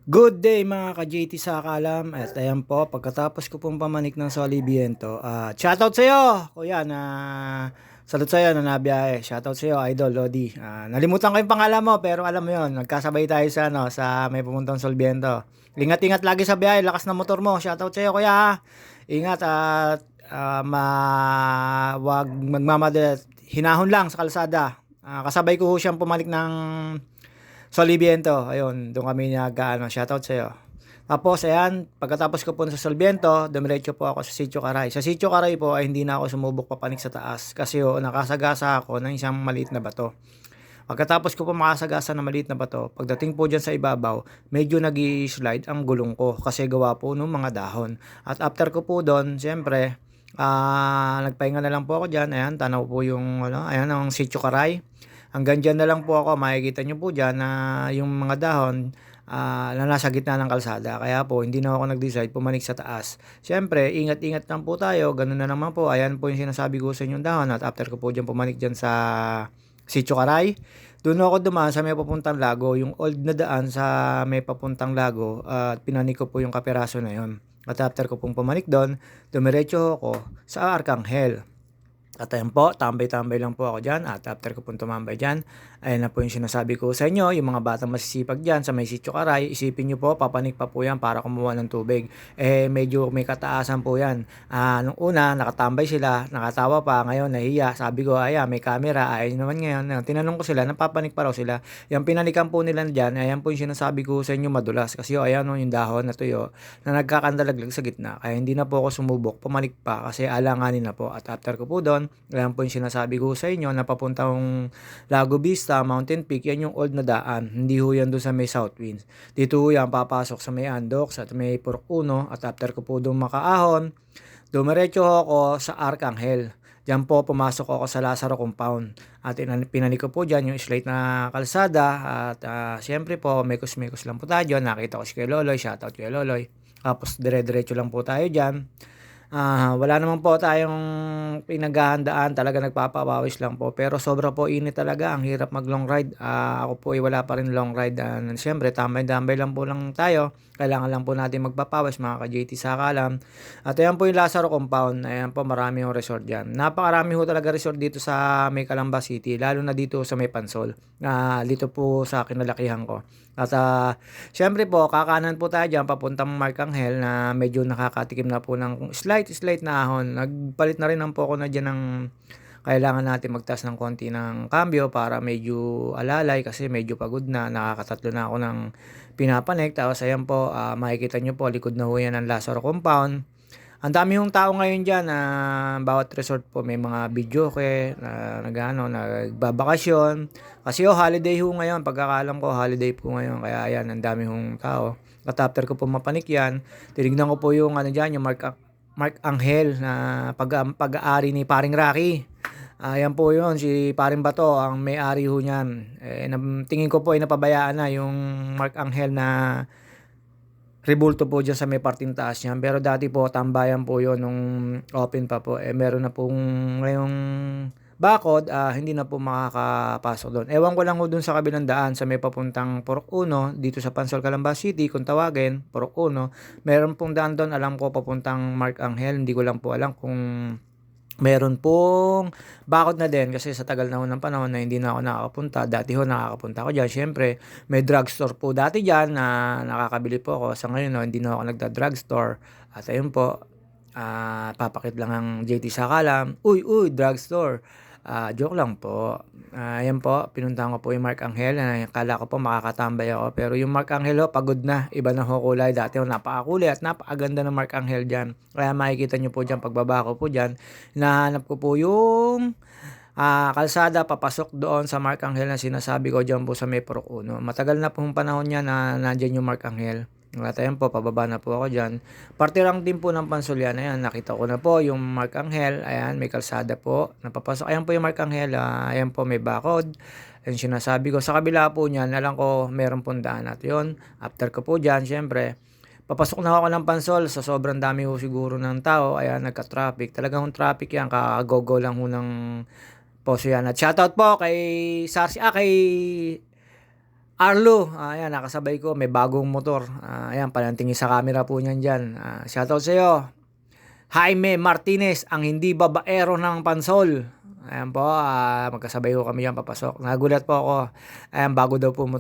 Good day mga ka-JT sa Kalam at ayan po pagkatapos ko pong pamanik ng Soliviento, shoutout sa iyo kuya na salute sa iyo na nabiyahe, shoutout sa iyo idol Lodi. Nalimutan ko yung pangalan mo pero alam mo yon, nagkasabay tayo sa sa may pumuntang Soliviento. Ingat-ingat lagi sa biyahe, lakas ng motor mo, shoutout sa iyo kuya ha. Ingat at wag magmamadali, hinahon lang sa kalsada. Kasabay ko siyang pumalik ng Soliviento, ayun, doon kami shoutout sa'yo. Tapos, ayan, pagkatapos ko po sa Soliviento, dumiretso po ako sa Sitio Caray. Sa Sitio Caray po ay hindi na ako sumubok papanik sa taas kasi nakasagasa ako ng isang maliit na bato. Pagkatapos ko po makasagasa ng maliit na bato, pagdating po dyan sa ibabaw, medyo nag-i-slide ang gulong ko kasi gawa po ng mga dahon. At after ko po doon, siyempre, nagpahinga na lang po ako dyan. Ayan, tanaw po yung, ayan, ang Sitio Caray. Hanggang dyan na lang po ako, makikita nyo po dyan na yung mga dahon na nasa gitna ng kalsada. Kaya po, hindi na ako nag-decide pumanik sa taas. Siyempre, ingat-ingat lang po tayo. Ganun na naman po. Ayan po yung sinasabi ko sa inyong dahon. At after ko po dyan pumanik dyan sa Sitio Caray, doon ako dumaan sa may papuntang Lago. Yung old na daan sa may papuntang Lago. At pinanik ko po yung kapiraso na yon. At after ko pong pumanik doon, dumiretso ako sa Arcangel. At ayan po, tambay-tambay lang po ako dyan. At after ko pong tumambay dyan, ayan na po yung sinasabi ko sa inyo, yung mga batang masisipag dyan sa may Sitio Caray, isipin nyo po, papanik pa po yan para kumuha ng tubig. Medyo may kataasan po yan. Nung una, nakatambay sila, nakatawa pa, ngayon nahiya. Sabi ko, may camera. Ayun naman ngayon, tinanong ko sila, napapanik pa raw sila. Yung pinanikan po nila dyan, ayan po yung sinasabi ko sa inyo madulas. Kasi ayan yung dahon na tuyo na nagkakandalaglag sa gitna. Kaya hindi na po ako sumubok, pumanik pa kasi alanganin na po. At after ko po doon, ayan po yung sinasabi ko sa inyo na papuntang Lago Vista, Mountain Peak, yan yung old na daan. Hindi ho yan doon sa may South Winds. Dito ho yan papasok sa may Andox at may Purok 1. At after ko po doon makaahon, dumiretso ako sa Arcangel. Diyan po pumasok ako sa Lazaro Compound. At pinalik ko po dyan yung slate na kalsada. At siyempre po, mekos-mekos lang po tayo dyan. Nakita ko si Kuya Loloy, shoutout Kuya Loloy. Tapos dire-diretso lang po tayo dyan. Wala naman po tayong pinaghahandaan, talaga nagpapawawis lang po. Pero sobra po init talaga, ang hirap mag long ride. Ako po ay wala pa rin long ride. Siyempre, tambay-tambay lang po lang tayo. Kailangan lang po natin magpapawis mga ka-JT sa Kalam. At ayan po yung Lazaro Compound. Ayan po, marami yung resort dyan. Napakarami ho talaga resort dito sa may Calamba City, lalo na dito sa may Pansol. Dito po sa kinalakihan ko. At siyempre po, kakanan po tayo dyan, papuntang Marcangel na medyo nakakatikim na po ng slight na ahon. Nagpalit na rin po ako na dyan ng kailangan natin magtaas ng konti ng cambio para medyo alalay kasi medyo pagod na. Nakakatatlo na ako ng pinapanek. Tapos ayan po, makikita nyo po, likod na ho yan ng Lazaro Compound. Ang dami hong tao ngayon dyan, bawat resort po may mga video na nagbabakasyon. Kasi holiday ho ngayon, pagkakalam ko holiday po ngayon, kaya ayan, ang dami hong tao. At after ko po mapanik yan, tinignan ko po yung dyan, yung Mark Angel na pag-aari ni Paring Rocky. Ayan po yun, si Paring Bato, ang may-ari ho niyan. Tingin ko po ay napabayaan na yung Mark Angel na rebulto po dyan sa may parting taas niyan. Pero dati po, tambayan po yon nung open pa po. Meron na pong ngayong bakod, hindi na po makakapasok doon. Ewan ko lang ho doon sa kabilang daan sa may papuntang Purok 1, dito sa Pansol, Calamba City, kung tawagin, Purok 1. Meron pong daan doon, alam ko, papuntang Mark Angel. Hindi ko lang po alam kung meron pong bakod na din kasi sa tagal na ho ng panahon na hindi na ako nakakapunta. Dati ho nakakapunta ako dyan. Siyempre, may drugstore po dati dyan na nakakabili po ako. Sa ngayon hindi na ako nagda-drugstore. At ayun po, papakit lang ang JT Sakalam. Uy, drugstore. Joke lang po. Ayan po, pinuntahan ko po yung Mark Angel. Kala ko po makakatambay ako. Pero yung Mark Angel pagod na. Iba na ho kulay. Dati napakakulay at napakaganda ng Mark Angel dyan. Kaya makikita nyo po dyan, pagbaba ko po dyan, hinahanap ko po yung kalsada papasok doon sa Mark Angel na sinasabi ko dyan po sa may Purok 1. Matagal na pong panahon niya na nandyan yung Mark Angel. At ayan po, pababa na po ako dyan. Parte lang din po ng Pansulian. Ayan, nakita ko na po yung Mark Angel. Ayan, may kalsada po. Napapasok. Ayan po yung Mark Angel. Ayan po, may bakod. Ayan, sinasabi ko. Sa kabila po niyan, alam ko, meron pong daan. At yun, after ko po dyan, syempre, papasok na ako ng Pansol. Sa sobrang dami ho siguro ng tao. Ayan, nagka-traffic. Talagang traffic yan. Kakagogo lang ho ng Poso yan. At shoutout po kay Sarsi, kay Arlo, ayan, nakasabay ko, may bagong motor. Ayan, panantingin sa camera po niyan dyan. Shoutout sa iyo. Jaime Martinez, ang hindi babaero ng Pansol. Ayan po, magkasabay ko kami yan papasok. Nagulat po ako. Ayan, bago daw po motor.